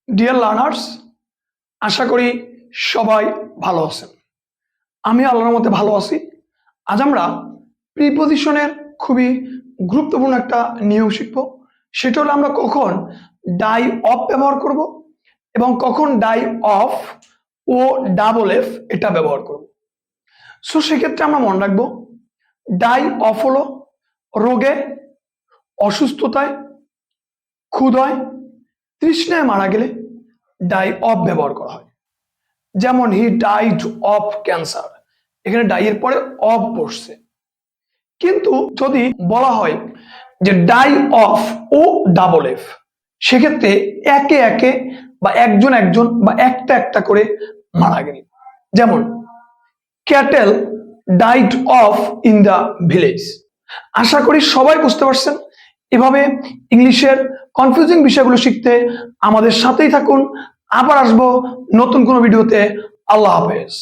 Dear learners, আশা করি সবাই ভালো আছেন। আমি আল্লাহর মতে ভালো আছি। আজ আমরা প্রিপজিশনের খুবই গুরুত্বপূর্ণ একটা নিয়ম শিখব। সেটা হলো আমরা কখন ডাই অফ ব্যবহার করব এবং কখন die of O double F এটা ব্যবহার করব। সো সেক্ষেত্রে আমরা মনে রাখবো ডাই অফ হলো রোগে, অসুস্থতায়, ক্ষুধায়, তৃষ্ণায় মারা গেলে ডাই অফ ব্যবহার করা হয়। যেমন হি ডাইড অফ ক্যান্সার, এখানে ডাই এর পরে অফ বসছে। কিন্তু যদি বলা হয় যে die of O double F, সেক্ষেত্রে একে একে বা একজন একজন বা একটা একটা করে মারা গেল। যেমন cattle died of in the village. আশা করি সবাই বুঝতে পারছেন। এভাবে ইংলিশের কনফিউজিং বিষয়গুলো শিখতে আমাদের সাথেই থাকুন। আবার আসবো নতুন কোনো ভিডিওতে। আল্লাহ হাফেজ।